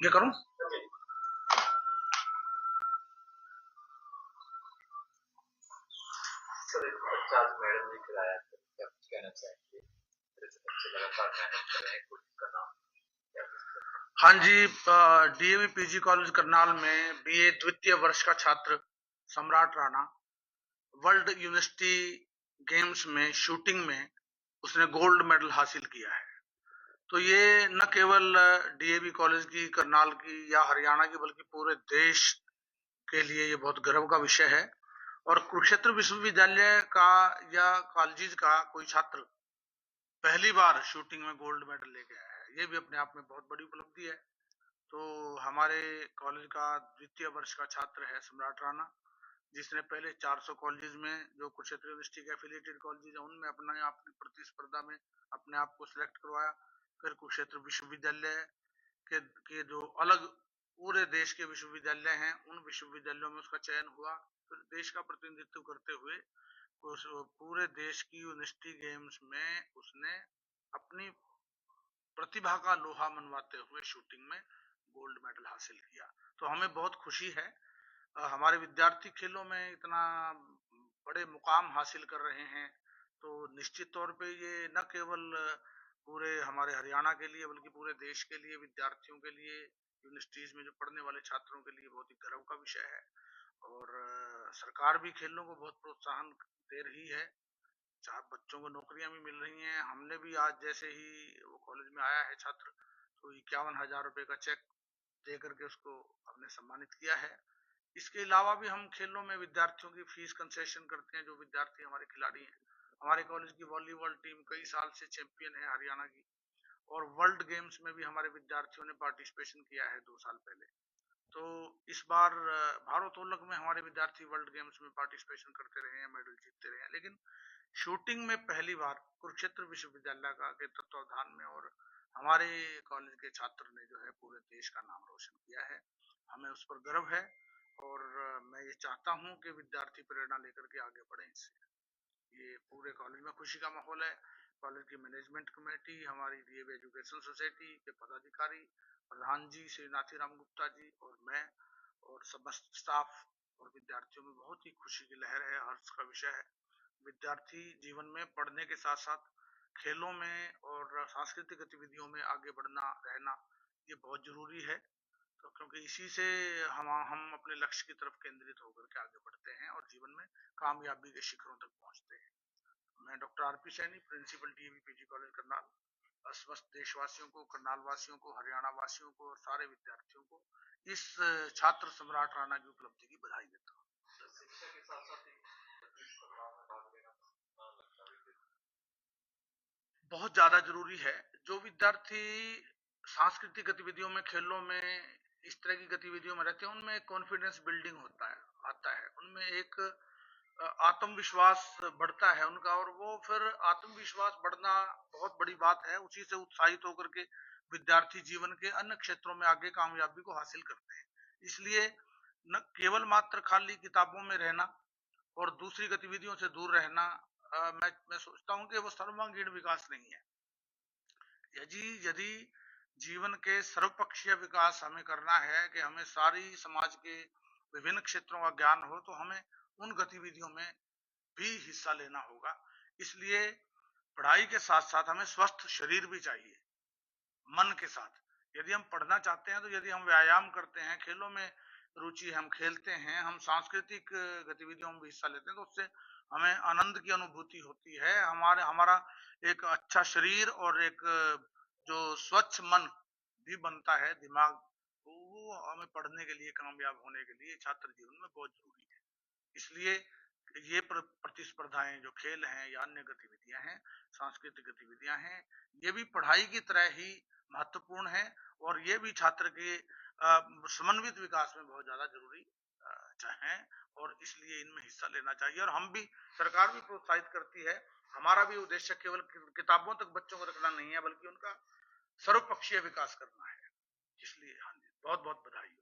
ये करूं? सर एक बच्चा आज मैडम ने खिलाया, तो क्या कुछ कहना चाहेंगे? जैसे बच्चे लगातार मेहनत कर रहे हैं, कुछ का नाम क्या कुछ हाँ जी, डीएवी पीजी कॉलेज करनाल में बीए द्वितीय वर्ष का छात्र सम्राट राणा वर्ल्ड यूनिवर्सिटी गेम्स में शूटिंग में उसने गोल्ड मेडल हासिल किया है। तो ये न केवल डीएवी कॉलेज की, करनाल की या हरियाणा की, बल्कि पूरे देश के लिए ये बहुत गर्व का विषय है। और कुरुक्षेत्र विश्वविद्यालय का या कॉलेज का कोई छात्र पहली बार शूटिंग में गोल्ड मेडल लेके आया है, ये भी अपने आप में बहुत बड़ी उपलब्धि है। तो हमारे कॉलेज का द्वितीय वर्ष का छात्र है सम्राट राणा, जिसने पहले 400 कॉलेज में, जो कुरुक्षेत्र यूनिवर्सिटी के एफिलिएटेड कॉलेज है, उनमें अपना आपकी प्रतिस्पर्धा में अपने आप को सिलेक्ट करवाया। फिर कुरुक्षेत्र विश्वविद्यालय के जो अलग पूरे देश के विश्वविद्यालय हैं, उन विश्वविद्यालयों में उसका चयन हुआ। फिर देश का प्रतिनिधित्व करते हुए उस पूरे देश की यूनिवर्सिटी गेम्स में उसने अपनी प्रतिभा का लोहा मनवाते हुए शूटिंग में गोल्ड मेडल हासिल किया। तो हमें बहुत खुशी है। हमारे विद्यार्थी खेलों में इतना बड़े मुकाम हासिल कर रहे हैं, तो निश्चित तौर पे ये न केवल पूरे हमारे हरियाणा के लिए, बल्कि पूरे देश के लिए, विद्यार्थियों के लिए, यूनिवर्सिटीज में जो पढ़ने वाले छात्रों के लिए बहुत ही गर्व का विषय है। और सरकार भी खेलों को बहुत प्रोत्साहन दे रही है, चाहे बच्चों को नौकरियां भी मिल रही हैं। हमने भी आज जैसे ही वो कॉलेज में आया है छात्र, तो 51,000 रुपए का चेक दे करके उसको हमने सम्मानित किया है। इसके अलावा भी हम खेलों में विद्यार्थियों की फीस कंसेशन करते हैं, जो विद्यार्थी हमारे खिलाड़ी हैं। हमारे कॉलेज की वॉलीबॉल टीम कई साल से चैंपियन है हरियाणा की, और वर्ल्ड गेम्स में भी हमारे विद्यार्थियों ने पार्टिसिपेशन किया है 2 साल पहले। तो इस बार भारोत्तोलक में हमारे विद्यार्थी वर्ल्ड गेम्स में पार्टिसिपेशन करते रहे हैं, मेडल जीतते रहे हैं। लेकिन शूटिंग में पहली बार कुरुक्षेत्र विश्वविद्यालय का के तत्वावधान में और हमारे कॉलेज के छात्र ने जो है पूरे देश का नाम रोशन किया है। हमें उस पर गर्व है, और मैं ये चाहता हूं कि विद्यार्थी प्रेरणा लेकर के आगे बढ़े इससे। ये पूरे कॉलेज में खुशी का माहौल है। कॉलेज की मैनेजमेंट कमेटी, हमारी डीएवी एजुकेशन सोसाइटी के पदाधिकारी, प्रधान जी श्री नाथीराम गुप्ता जी और मैं और समस्त स्टाफ और विद्यार्थियों में बहुत ही खुशी की लहर है, हर्ष का विषय है। विद्यार्थी जीवन में पढ़ने के साथ साथ खेलों में और सांस्कृतिक गतिविधियों में आगे बढ़ना रहना, ये बहुत जरूरी है। तो क्योंकि इसी से हम अपने लक्ष्य की तरफ केंद्रित होकर के आगे बढ़ते हैं और जीवन में कामयाबी के शिखरों तक पहुंचते हैं। मैं doctor RP Saini, principal DAV PG college Karnal, समस्त देशवासियों को, करनाल वासियों को, हरियाणा वासियों को और सारे विद्यार्थियों को इस छात्र सम्राट राणा की उपलब्धि की बधाई देता हूँ। शिक्षा के साथ साथ ही प्रतिस्पर्धाओं में भाग लेना लगता है बहुत ज्यादा जरूरी है। जो विद्यार्थी सांस्कृतिक गतिविधियों में, खेलों में, इस तरह की गतिविधियों में रहते हैं, उनमें कॉन्फिडेंस बिल्डिंग होता है, आता है, उनमें एक आत्मविश्वास बढ़ता है उनका, और वो फिर आत्मविश्वास बढ़ना बहुत बड़ी बात है। उसी से उत्साहित होकर के विद्यार्थी जीवन के अन्य क्षेत्रों में आगे कामयाबी को हासिल करते हैं। इसलिए न केवल मात्र खाली किताबों में रहना और दूसरी गतिविधियों से दूर रहना, मैं सोचता हूं कि वो सर्वांगीण विकास नहीं है। यदि यदि जीवन के सर्वपक्षीय विकास हमें करना है, कि हमें सारी समाज के विभिन्न क्षेत्रों का ज्ञान हो, तो हमें उन गतिविधियों में भी हिस्सा लेना होगा। इसलिए पढ़ाई के साथ साथ हमें स्वस्थ शरीर भी चाहिए, मन के साथ। यदि हम पढ़ना चाहते हैं, तो यदि हम व्यायाम करते हैं, खेलों में रुचि, हम खेलते हैं, हम सांस्कृतिक गतिविधियों में भी हिस्सा लेते हैं, तो उससे हमें आनंद की अनुभूति होती है। हमारा एक अच्छा शरीर और एक जो स्वच्छ मन भी बनता है, दिमाग, तो वो हमें पढ़ने के लिए, कामयाब होने के लिए छात्र जीवन में बहुत जरूरी है। इसलिए ये प्रतिस्पर्धाएं, जो खेल हैं या अन्य गतिविधियां हैं, सांस्कृतिक गतिविधियां हैं, ये भी पढ़ाई की तरह ही महत्वपूर्ण है, और ये भी छात्र के समन्वित विकास में बहुत ज्यादा जरूरी है। और इसलिए इनमें हिस्सा लेना चाहिए, और हम भी, सरकार भी प्रोत्साहित करती है। हमारा भी उद्देश्य केवल किताबों तक बच्चों को रखना नहीं है, बल्कि उनका सर्वपक्षीय विकास करना है। इसलिए हाँ जी, बहुत बहुत बधाई।